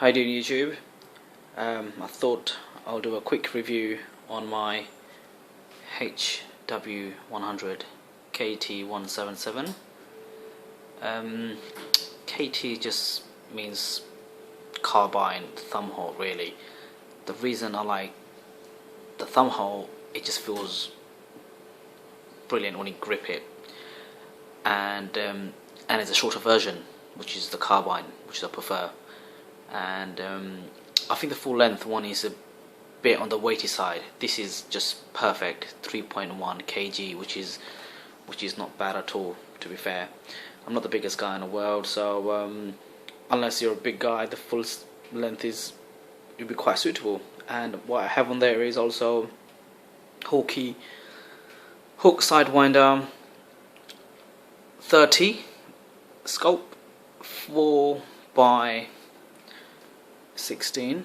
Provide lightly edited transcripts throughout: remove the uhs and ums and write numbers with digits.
Hi doing YouTube. I thought I'll do a quick review on my Hw100 KT177. KT just means carbine thumb hole really. The reason I like the thumb hole, it just feels brilliant when you grip it, and it's a shorter version, which is the carbine, which I prefer. And I think the full length one is a bit on the weighty side. This is just perfect, 3.1 kg, which is not bad at all, to be fair. I'm not the biggest guy in the world, so unless you're a big guy, the full length would be quite suitable. And what I have on there is also Hawke Sidewinder 30 scope, 4 by 16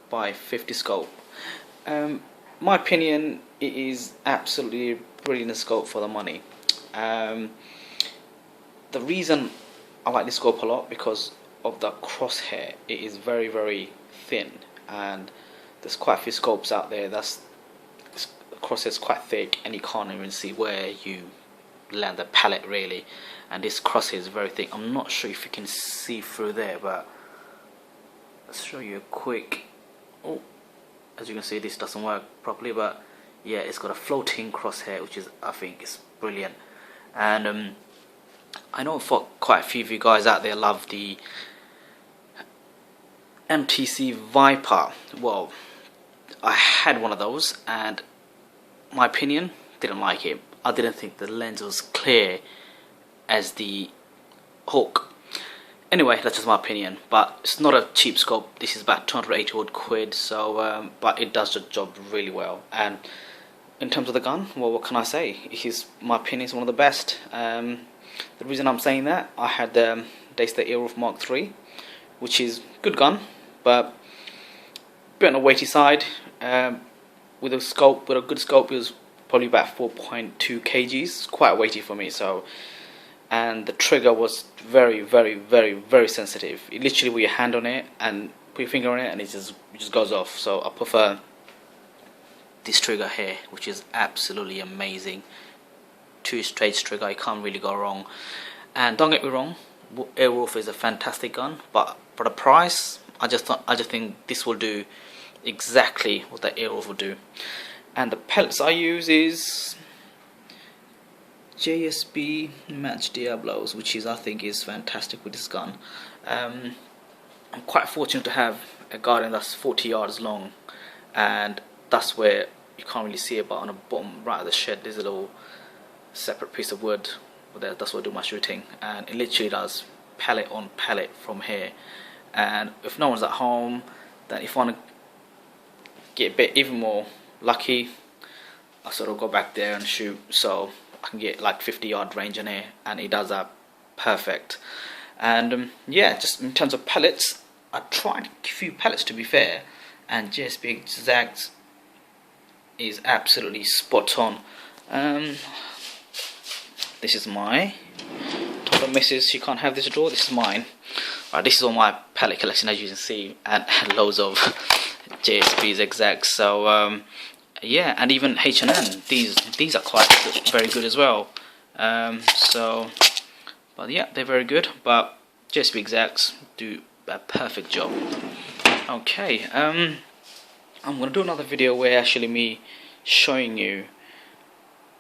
by 50 scope. My opinion, it is absolutely brilliant scope for the money. The reason I like this scope a lot because of the crosshair. It is very, very thin, and there's quite a few scopes out there the crosshair is quite thick and you can't even see where you land the pallet really, and this crosshair is very thick. I'm not sure if you can see through there, but let's show you a quick. Oh, as you can see, this doesn't work properly, but yeah, it's got a floating crosshair, which is, I think, is brilliant. And I know for quite a few of you guys out there love the MTC Viper. Well, I had one of those, and my opinion, didn't like it. I didn't think the lens was clear as the Hawke. Anyway, that's just my opinion, but it's not a cheap scope. This is about 280 odd quid, so but it does the job really well. And in terms of the gun, well, what can I say? My opinion, is one of the best. The reason I'm saying that, I had the Daystar Airwolf Mark III, which is good gun, but a bit on the weighty side. With a good scope, it was probably about 4.2 kgs, quite weighty for me. So, and the trigger was very, very, very, very sensitive. You literally put your hand on it and put your finger on it, and it just goes off. So I prefer this trigger here, which is absolutely amazing. 2 straight trigger, you can't really go wrong. And don't get me wrong, Airwolf is a fantastic gun, but for the price, I just think this will do exactly what the Airwolf will do. And the pellets I use is JSB Match Diablos, which I think is fantastic with this gun. I'm quite fortunate to have a garden that's 40 yards long, and that's where you can't really see it, but on the bottom right of the shed there's a little separate piece of wood there. That's where I do my shooting, and it literally does pellet on pellet from here. And if no one's at home, then if I want to get a bit even more lucky, I sort of go back there and shoot, so I can get like 50-yard range in here, and it does that perfect. And yeah, just in terms of pellets, I tried a few pellets to be fair, and JSB Exact is absolutely spot on. This is my told the missus she can't have this drawer. This is mine. Right, this is all my pellet collection, as you can see, and loads of JSB's Exact. So yeah, and even H&N, these are quite good, very good as well. So, but yeah, they're very good. But JSB Exacts do a perfect job. Okay, I'm gonna do another video where actually me showing you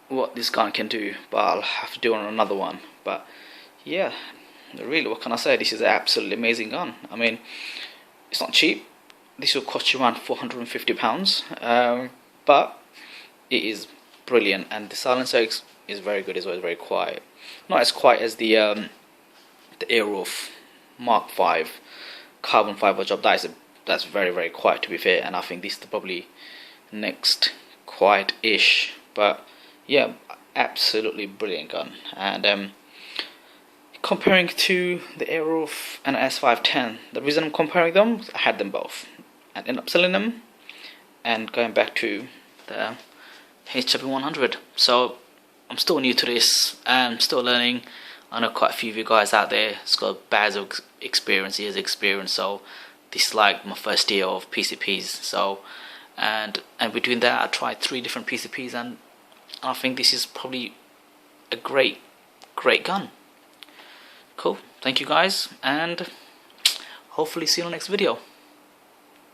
what this gun can do, but I'll have to do on another one. But yeah, really, what can I say? This is an absolutely amazing gun. I mean, it's not cheap. This will cost you around £450, but it is brilliant, and the silencer is very good as well. It's very quiet, not as quiet as the Airwolf Mark V carbon fiber job. That's very, very quiet, to be fair, and I think this is probably next quiet-ish. But yeah, absolutely brilliant gun. And comparing to the Airwolf and S510, the reason I'm comparing them, I had them both and ended up selling them and going back to the Hw100. So I'm still new to this and I'm still learning. I know quite a few of you guys out there has got bad experience, years experience, so this is like my first year of PCPs. So and between that I tried 3 different PCPs, and I think this is probably a great gun. Cool. Thank you guys, and hopefully see you in the next video.